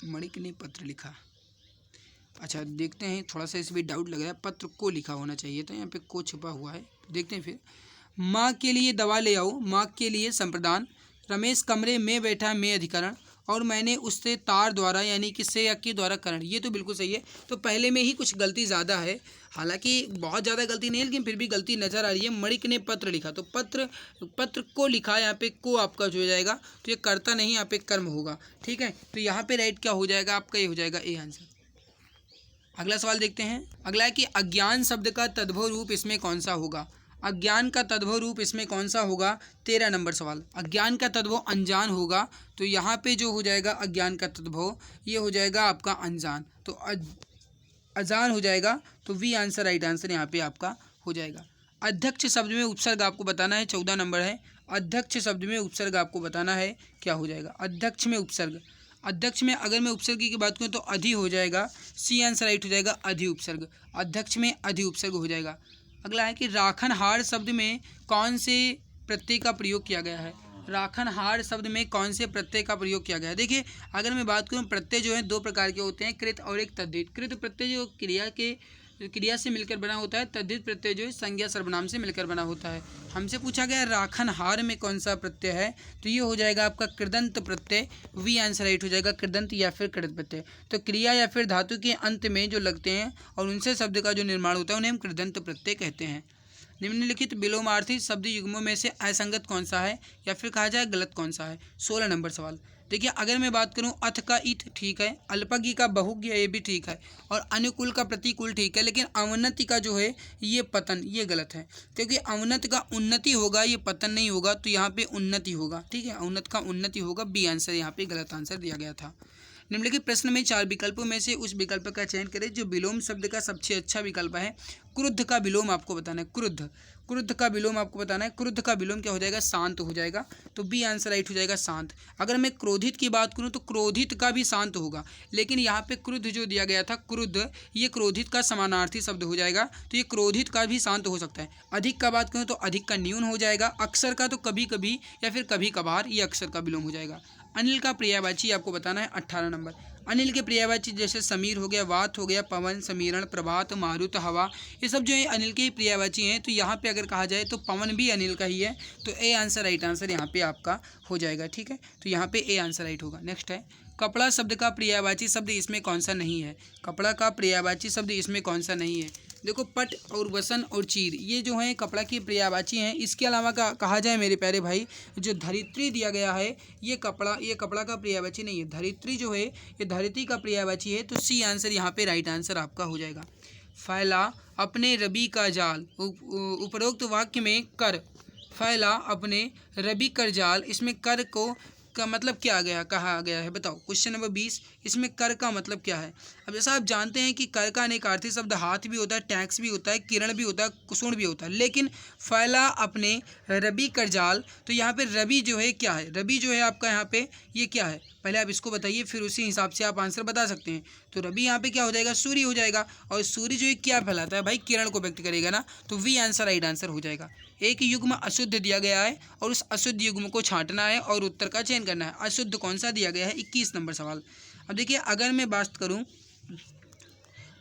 मणिक ने पत्र लिखा, अच्छा देखते हैं, थोड़ा सा इसमें डाउट लग रहा है, पत्र को लिखा होना चाहिए था, यहाँ पे को छुपा हुआ है, देखते हैं फिर। माँ के लिए दवा ले आओ, माँ के लिए संप्रदान। रमेश कमरे में बैठा, में अधिकरण। और मैंने उससे तार द्वारा, यानी कि से या के द्वारा करण, ये तो बिल्कुल सही है। तो पहले में ही कुछ गलती ज़्यादा है, हालांकि बहुत ज़्यादा गलती नहीं है, लेकिन फिर भी गलती नज़र आ रही है। मणिक ने पत्र लिखा, तो पत्र को लिखा, यहाँ पे को आपका जो हो जाएगा, तो ये कर्ता नहीं, यहाँ पे कर्म होगा, ठीक है। तो यहाँ पे राइट क्या हो जाएगा आपका, ये हो जाएगा ए आंसर। अगला सवाल देखते हैं। अगला है कि अज्ञान शब्द का तद्भव रूप इसमें कौन सा होगा? अज्ञान का तद्भव रूप इसमें कौन सा होगा? 13 नंबर सवाल। अज्ञान का तद्भव अनजान होगा, तो यहाँ पे जो हो जाएगा अज्ञान का तद्भव, ये हो जाएगा आपका अनजान, तो अजान हो जाएगा, तो वी आंसर राइट आंसर यहाँ पे आपका हो जाएगा। अध्यक्ष शब्द में उपसर्ग आपको बताना है, 14 नंबर है। अध्यक्ष शब्द में उपसर्ग आपको बताना है, क्या हो जाएगा? अध्यक्ष में उपसर्ग, अध्यक्ष में अगर मैं उपसर्ग की बात करूँ तो अधि हो जाएगा, सी आंसर राइट हो जाएगा अधि उपसर्ग। अध्यक्ष में अधि उपसर्ग हो जाएगा। अगला है कि राखनहार शब्द में कौन से प्रत्यय का प्रयोग किया गया है? राखनहार शब्द में कौन से प्रत्यय का प्रयोग किया गया है? देखिए अगर मैं बात करूँ, प्रत्यय जो है 2 प्रकार के होते हैं, कृत और एक तद्धित। कृत प्रत्यय जो क्रिया से मिलकर बना होता है, तद्धित प्रत्यय जो है संज्ञा सर्वनाम से मिलकर बना होता है। हमसे पूछा गया राखनहार में कौन सा प्रत्यय है, तो ये हो जाएगा आपका कृदंत प्रत्यय, वी आंसर राइट हो जाएगा, कृदंत या फिर कृत प्रत्यय। तो क्रिया या फिर धातु के अंत में जो लगते हैं और उनसे शब्द का जो निर्माण होता है उन्हें हम कृदंत प्रत्यय कहते हैं। निम्नलिखित विलोमार्थी शब्द युग्मों में से असंगत कौन सा है या फिर कहा जाए गलत कौन सा है? 16 नंबर सवाल। देखिए अगर मैं बात करूं, अथ का इत ठीक है, अल्पज्ञ का बहुज्ञ ये भी ठीक है, और अनुकूल का प्रतिकूल ठीक है, लेकिन अवनति का जो है ये पतन, ये गलत है, क्योंकि अवनत का उन्नति होगा, ये पतन नहीं होगा, तो यहाँ पे उन्नति होगा, ठीक है, अवनत का उन्नति होगा, बी आंसर यहाँ पे गलत आंसर दिया गया था। निम्नलिखित प्रश्न में 4 विकल्पों में से उस विकल्प का चयन करें जो विलोम शब्द का सबसे अच्छा विकल्प है। क्रुद्ध का विलोम आपको बताना है, क्रुद्ध का विलोम आपको बताना है। क्रुद्ध का विलोम क्या हो जाएगा? शांत हो जाएगा, तो बी आंसर राइट हो जाएगा शांत। अगर मैं क्रोधित की बात करूं तो क्रोधित का भी शांत होगा, लेकिन यहाँ पे क्रुद्ध जो दिया गया था, क्रुद्ध, ये क्रोधित का समानार्थी शब्द हो जाएगा, तो ये क्रोधित का भी शांत हो सकता है। अधिक का बात करूँ तो अधिक का न्यून हो जाएगा। अक्सर का तो कभी कभी या फिर कभी कभार, ये अक्सर का विलोम हो जाएगा। अनिल का पर्यायवाची आपको बताना है 18 नंबर। अनिल के पर्यायवाची जैसे समीर हो गया, वात हो गया, पवन, समीरण, प्रभात, मारुत, हवा, ये सब जो है अनिल के ही पर्यायवाची हैं। तो यहाँ पे अगर कहा जाए तो पवन भी अनिल का ही है, तो ए आंसर राइट आंसर यहाँ पे आपका हो जाएगा। ठीक है, तो यहाँ पे ए आंसर राइट होगा। नेक्स्ट है कपड़ा शब्द का पर्यायवाची शब्द इसमें कौन सा नहीं है। कपड़ा का पर्यायवाची शब्द इसमें कौन सा नहीं है। देखो पट और वसन और चीर ये जो है कपड़ा की पर्यायवाची हैं। इसके अलावा कहा जाए मेरे प्यारे भाई, जो धरित्री दिया गया है ये कपड़ा का पर्यायवाची नहीं है। धरित्री जो है ये धरित्री का पर्यायवाची है, तो सी आंसर यहाँ पे राइट आंसर आपका हो जाएगा। फैला अपने रबी का जाल, उपरोक्त वाक्य में कर, फैला अपने रबी कर जाल, इसमें कर को का मतलब क्या आ गया, कहा गया है, बताओ। क्वेश्चन नंबर 20, इसमें कर का मतलब क्या है। अब जैसा आप जानते हैं कि कर का अनेकार्थी शब्द हाथ भी होता है, टैक्स भी होता है, किरण भी होता है, कुसुण भी होता है, लेकिन फैला अपने रबी कर जाल, तो यहाँ पे रबी जो है क्या है, रबी जो है आपका यहाँ पे ये क्या है, पहले आप इसको बताइए, फिर उसी हिसाब से आप आंसर बता सकते हैं। तो रबी यहाँ पे क्या हो जाएगा, सूर्य हो जाएगा, और सूर्य जो है क्या फैलाता है भाई, किरण को व्यक्त करेगा ना, तो वी आंसर राइट आंसर हो जाएगा। एक युग्म अशुद्ध दिया गया है और उस अशुद्ध युग्म को छांटना है और उत्तर का चयन करना है। अशुद्ध कौन सा दिया गया है, 21 नंबर सवाल। अब देखिए अगर मैं बात करूं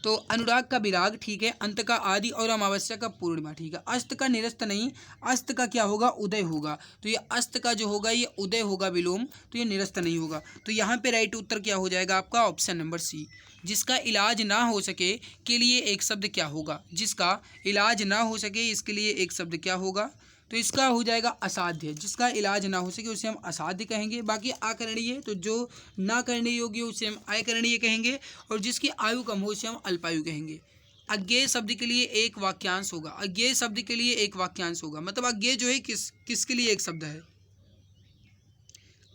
तो अनुराग का विराग, ठीक है, अंत का आदि और अमावस्या का पूर्णिमा, ठीक है। अस्त का निरस्त नहीं, अस्त का क्या होगा, उदय होगा, तो ये अस्त का जो होगा ये उदय होगा विलोम, तो ये निरस्त नहीं होगा। तो यहाँ पे राइट उत्तर क्या हो जाएगा आपका, ऑप्शन नंबर सी। जिसका इलाज ना हो सके के लिए एक शब्द क्या होगा, जिसका इलाज ना हो सके इसके लिए एक शब्द क्या होगा, तो इसका हो जाएगा असाध्य। जिसका इलाज ना हो सके उसे हम असाध्य कहेंगे। बाकी अकरणीय, तो जो ना करने योग्य उसे हम अकरणीय कहेंगे, और जिसकी आयु कम हो उसे हम अल्पायु कहेंगे। अज्ञेय शब्द के लिए एक वाक्यांश होगा, अज्ञेय शब्द के लिए एक वाक्यांश होगा, मतलब अज्ञेय जो है किसके लिए एक शब्द है,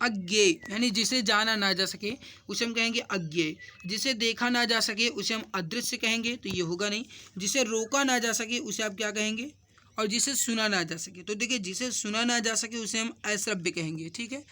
अज्ञेय, यानी जिसे जाना ना जा सके उसे हम कहेंगे अज्ञेय। जिसे देखा ना जा सके उसे हम अदृश्य कहेंगे, तो ये होगा नहीं। जिसे रोका ना जा सके उसे आप क्या कहेंगे, और जिसे सुना ना जा सके, तो देखिए जिसे सुना ना जा सके उसे हम अश्रव्य कहेंगे, ठीक है।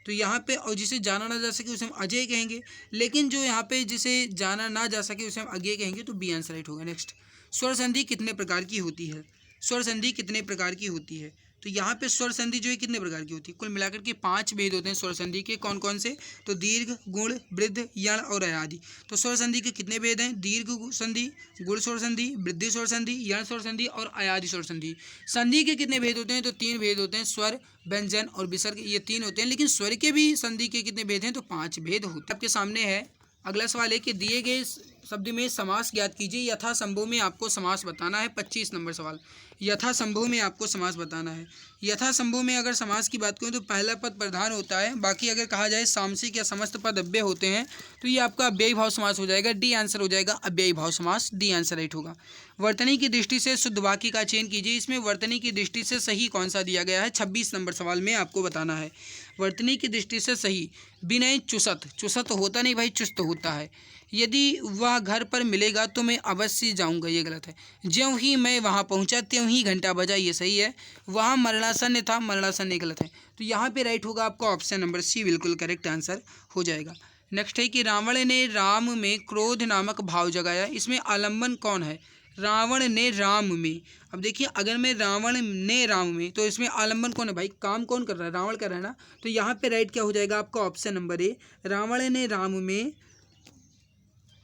तो यहाँ पे और जिसे जाना ना जा सके उसे हम अजय कहेंगे, लेकिन जो यहाँ पे जिसे जाना ना जा सके उसे हम अज्ञेय कहेंगे, तो बी आंसर राइट होगा। नेक्स्ट, स्वर संधि कितने प्रकार की होती है, स्वर संधि कितने प्रकार की होती है, तो यहाँ पे स्वर संधि जो है कितने प्रकार की होती है, कुल मिलाकर के 5 भेद होते हैं स्वर संधि के। कौन कौन से, तो दीर्घ, गुण, वृद्ध, यण और अयादि। तो स्वर संधि के कितने भेद हैं, दीर्घ संधि, गुण स्वर संधि, वृद्धि स्वर संधि, यण स्वर संधि और अयादि स्वर संधि। संधि के कितने भेद होते हैं, तो 3 भेद होते हैं, स्वर, व्यंजन और विसर्ग, ये 3 होते हैं। लेकिन स्वर के भी संधि के कितने भेद हैं, तो 5 भेद होते हैं। आपके सामने है अगला सवाल है कि दिए गए शब्द में समास ज्ञात कीजिए। यथासंभव में आपको समास बताना है, 25 नंबर सवाल। यथासंभव में आपको समास बताना है। यथासंभव में अगर समास की बात करें तो पहला पद प्रधान होता है, बाकी अगर कहा जाए सामसिक या समस्त पद अव्यय होते हैं, तो ये आपका अव्ययी भाव समास हो जाएगा। डी आंसर हो जाएगा, अव्ययी भाव समास, डी आंसर राइट होगा। वर्तनी की दृष्टि से शुद्ध वाक्य का चयन कीजिए। इसमें वर्तनी की दृष्टि से सही कौन सा दिया गया है, 26 नंबर सवाल में आपको बताना है। वर्तनी की दृष्टि से सही, विनय चुसत, चुसत होता नहीं भाई, चुस्त होता है। यदि वह घर पर मिलेगा तो मैं अवश्य जाऊंगा, ये गलत है। ज्यों ही मैं वहां पहुंचा त्यों ही घंटा बजा, ये सही है। वहां मरणासन था, मरणासन ये गलत है। तो यहाँ पे राइट होगा आपका ऑप्शन नंबर सी, बिल्कुल करेक्ट आंसर हो जाएगा। नेक्स्ट है कि रावण ने राम में क्रोध नामक भाव जगाया। इसमें आलम्बन कौन है, रावण ने राम में। अब देखिए अगर मैं रावण ने राम में, तो इसमें आलम्बन कौन है भाई, काम कौन कर रहा है, रावण कर रहा है ना। तो यहाँ पे राइट क्या हो जाएगा आपका ऑप्शन नंबर ए, रावण ने राम में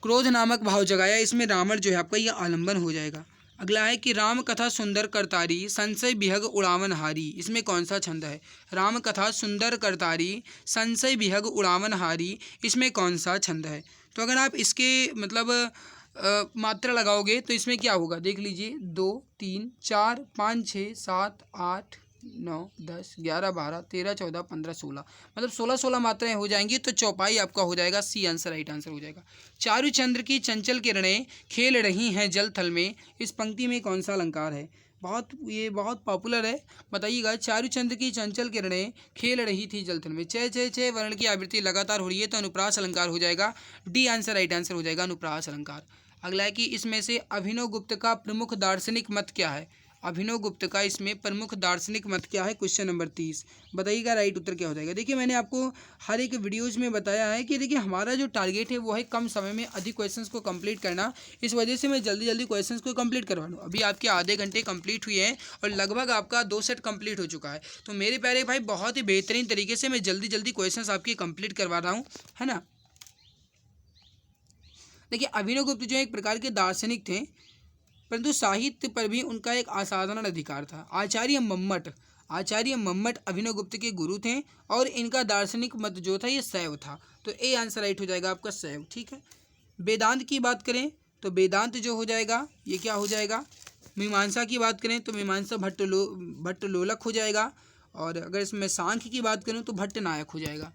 क्रोध नामक भाव जगाया। इसमें रावण जो है आपका यह आलम्बन हो जाएगा। अगला है कि राम कथा सुंदर करतारी संशय विहग उड़ावन हारी। इसमें कौन सा छंद है, राम कथा सुंदर करतारी संशय विहग उड़ावन हारी, इसमें कौन सा छंद है। तो अगर आप इसके मतलब मात्रा लगाओगे तो इसमें क्या होगा, देख लीजिए 2 3 4 5 6 7 8 9 10 11 12 13 14 15 16, मतलब 16 मात्राएं हो जाएंगी, तो चौपाई आपका हो जाएगा, सी आंसर राइट आंसर हो जाएगा। चारुचंद्र की चंचल किरणें खेल रही हैं जल थल में, इस पंक्ति में कौन सा अलंकार है। ये बहुत पॉपुलर है, बताइएगा। चारुचंद्र की चंचल किरणें खेल रही थी जल थल में, 6 वर्ण की आवृत्ति लगातार हो रही है, तो अनुप्रास अलंकार हो जाएगा। डी आंसर राइट आंसर हो जाएगा, अनुप्रास अलंकार। अगला है कि इसमें से अभिनव गुप्त का प्रमुख दार्शनिक मत क्या है। अभिनव गुप्त का इसमें प्रमुख दार्शनिक मत क्या है, क्वेश्चन नंबर 30, बताइएगा राइट उत्तर क्या हो जाएगा। देखिए मैंने आपको हर एक वीडियोज़ में बताया है कि देखिए हमारा जो टारगेट है वो है कम समय में अधिक क्वेश्चंस को कंप्लीट करना। इस वजह से मैं जल्दी जल्दी क्वेश्चंस को कंप्लीट करवा लूँ। अभी आपके आधे घंटे कंप्लीट हुए हैं और लगभग आपका 2 सेट कंप्लीट हो चुका है। तो मेरे प्यारे भाई बहुत ही बेहतरीन तरीके से मैं जल्दी जल्दी क्वेश्चंस आपके कंप्लीट करवा रहा हूँ, है ना। देखिए अभिनवगुप्त जो एक प्रकार के दार्शनिक थे, परंतु साहित्य पर भी उनका एक असाधारण अधिकार था। आचार्य मम्मट अभिनवगुप्त के गुरु थे और इनका दार्शनिक मत जो था ये शैव था। तो ए आंसर राइट हो जाएगा आपका शैव। ठीक है। वेदांत की बात करें तो वेदांत जो हो जाएगा ये क्या हो जाएगा, मीमांसा की बात करें तो मीमांसा भट्टलोलक हो जाएगा, और अगर इसमें सांख्य की बात करूं तो भट्टनायक हो जाएगा।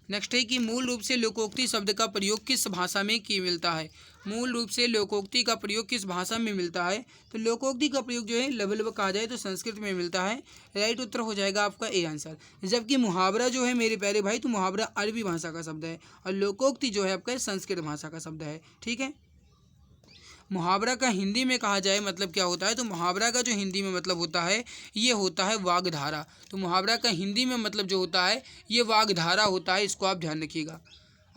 नेक्स्ट है कि मूल रूप से लोकोक्ति शब्द का प्रयोग किस भाषा में की मिलता है। मूल रूप से लोकोक्ति का प्रयोग किस भाषा में मिलता है, तो लोकोक्ति का प्रयोग जो है लगभग कहा जाए तो संस्कृत में मिलता है। राइट उत्तर हो जाएगा आपका ए आंसर। जबकि मुहावरा जो है मेरे प्यारे भाई, तो मुहावरा अरबी भाषा का शब्द है और लोकोक्ति जो है आपका संस्कृत भाषा का शब्द है। ठीक है। मुहावरा का हिंदी में कहा जाए मतलब क्या होता है, तो मुहावरा का जो हिंदी में मतलब होता है ये होता है वागधारा। तो मुहावरा का हिंदी में मतलब जो होता है ये वागधारा होता है, इसको आप ध्यान रखिएगा।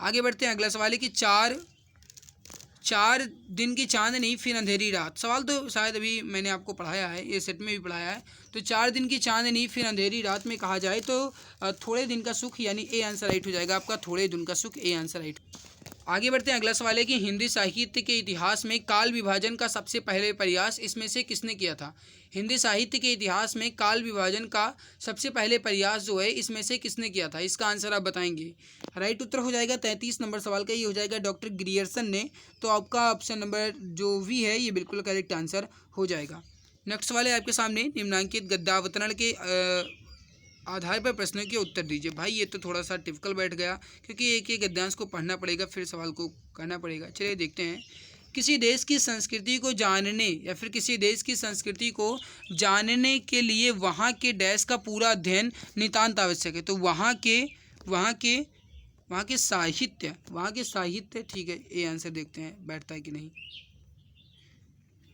आगे बढ़ते हैं। अगला सवाल है कि चार दिन की चांदनी फिर अंधेरी रात। सवाल तो शायद अभी मैंने आपको पढ़ाया है, ये सेट में भी पढ़ाया है। तो 4 दिन की चांदनी फिर अंधेरी रात में कहा जाए तो थोड़े दिन का सुख, यानी ए आंसर राइट हो जाएगा आपका, थोड़े दिन का सुख, ए आंसर राइट। आगे बढ़ते हैं। अगला सवाल है कि हिंदी साहित्य के इतिहास में काल विभाजन का सबसे पहले प्रयास इसमें से किसने किया था। हिंदी साहित्य के इतिहास में काल विभाजन का सबसे पहले प्रयास जो है इसमें से किसने किया था, इसका आंसर आप बताएंगे। राइट उत्तर हो जाएगा 33 नंबर सवाल का ये हो जाएगा डॉक्टर ग्रियर्सन ने। तो आपका ऑप्शन नंबर जो भी है ये बिल्कुल करेक्ट आंसर हो जाएगा। नेक्स्ट सवाल है आपके सामने, निम्नांकित गद्यावतरण के आधार पर प्रश्नों के उत्तर दीजिए। भाई ये तो थोड़ा सा टिपिकल बैठ गया, क्योंकि एक एक गद्यांश को पढ़ना पड़ेगा फिर सवाल को करना पड़ेगा। चलिए देखते हैं। किसी देश की संस्कृति को जानने या फिर किसी देश की संस्कृति को जानने के लिए वहाँ के देश का पूरा अध्ययन नितांत आवश्यक है। तो वहाँ के साहित्य ठीक है, ये आंसर देखते हैं बैठता है कि नहीं।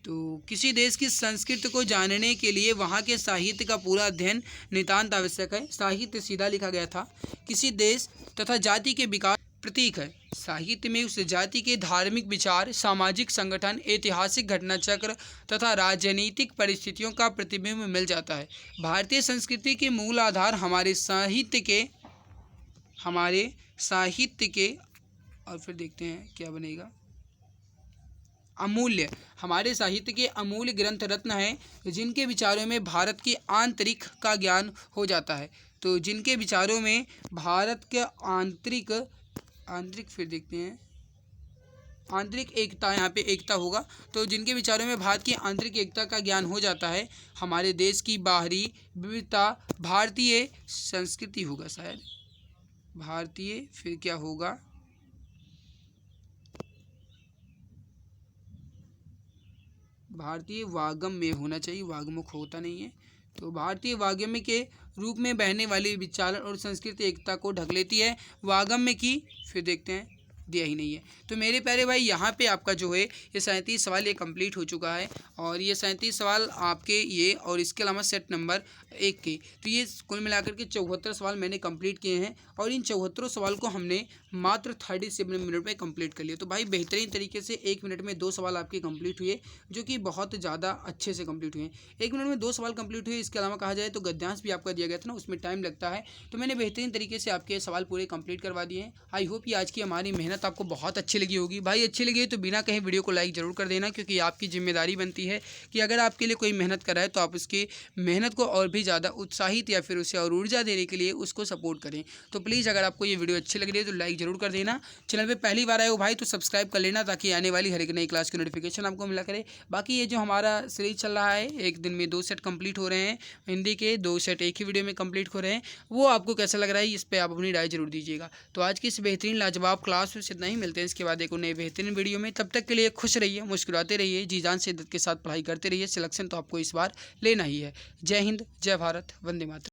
तो किसी देश की संस्कृति को जानने के लिए वहाँ के साहित्य का पूरा अध्ययन नितांत आवश्यक है। साहित्य सीधा लिखा गया था। किसी देश तथा जाति के विकास प्रतीक है। साहित्य में उस जाति के धार्मिक विचार, सामाजिक संगठन, ऐतिहासिक घटनाचक्र तथा राजनीतिक परिस्थितियों का प्रतिबिंब मिल जाता है। भारतीय संस्कृति के मूल आधार हमारे साहित्य के और फिर देखते हैं क्या बनेगा, अमूल्य, हमारे साहित्य के अमूल्य ग्रंथ रत्न हैं जिनके विचारों में भारत की आंतरिक का ज्ञान हो जाता है। तो जिनके विचारों में भारत के आंतरिक फिर देखते हैं आंतरिक एकता, यहाँ पे एकता होगा। तो जिनके विचारों में भारत की आंतरिक एकता का ज्ञान हो जाता है, हमारे देश की बाहरी विविधता, भारतीय संस्कृति होगा शायद, भारतीय फिर क्या होगा, भारतीय वागम में होना चाहिए, वागमुख होता नहीं है। तो भारतीय वागम्य के रूप में बहने वाली विचार और संस्कृति एकता को ढक लेती है। वागम्य की फिर देखते हैं, दिया ही नहीं है। तो मेरे प्यारे भाई यहाँ पे आपका जो है ये 37 सवाल ये कंप्लीट हो चुका है, और ये 37 सवाल आपके ये और इसके अलावा सेट नंबर 1 के, तो ये कुल मिलाकर के 74 सवाल मैंने कंप्लीट किए हैं, और इन 74 सवाल को हमने मात्र 37 मिनट में कंप्लीट कर लिया। तो भाई बेहतरीन तरीके से 1 मिनट में 2 सवाल आपके कंप्लीट हुए, जो कि बहुत ज़्यादा अच्छे से कंप्लीट हुए। 1 मिनट में 2 सवाल कंप्लीट हुए। इसके अलावा कहा जाए तो गद्यांश भी आपका दिया गया था ना, उसमें टाइम लगता है, तो मैंने बेहतरीन तरीके से आपके सवाल पूरे कंप्लीट करवा दिए हैं। आई होप कि आज की हमारी मेहनत आपको बहुत अच्छी लगी होगी। भाई अच्छी लगी तो बिना कहीं वीडियो को लाइक ज़रूर कर देना, क्योंकि आपकी जिम्मेदारी बनती है कि अगर आपके लिए कोई मेहनत कर रहा है तो आप उसकी मेहनत को और भी ज़्यादा उत्साहित या फिर उसे और ऊर्जा देने के लिए उसको सपोर्ट करें। तो प्लीज़ अगर आपको ये वीडियो अच्छी लग रही है तो लाइक ज़रूर कर देना। चैनल पे पहली बार आए हो भाई तो सब्सक्राइब कर लेना, ताकि आने वाली हर एक नई क्लास की नोटिफिकेशन आपको मिला करे। बाकी ये जो हमारा सीरीज चल रहा है, एक दिन में 2 सेट कंप्लीट हो रहे हैं, हिंदी के 2 सेट एक ही वीडियो में कंप्लीट हो रहे हैं, वो आपको कैसा लग रहा है इस पर आप अपनी राय जरूर दीजिएगा। तो आज की इस बेहतरीन लाजवाब क्लास में इतना ही, मिलते हैं इसके बाद एक नए बेहतरीन वीडियो में। तब तक के लिए खुश रहिए, मुस्कुराते रहिए, जी जान शिद्दत के साथ पढ़ाई करते रहिए। सिलेक्शन तो आपको इस बार लेना ही है। जय हिंद, जय भारत, वंदे मातरम।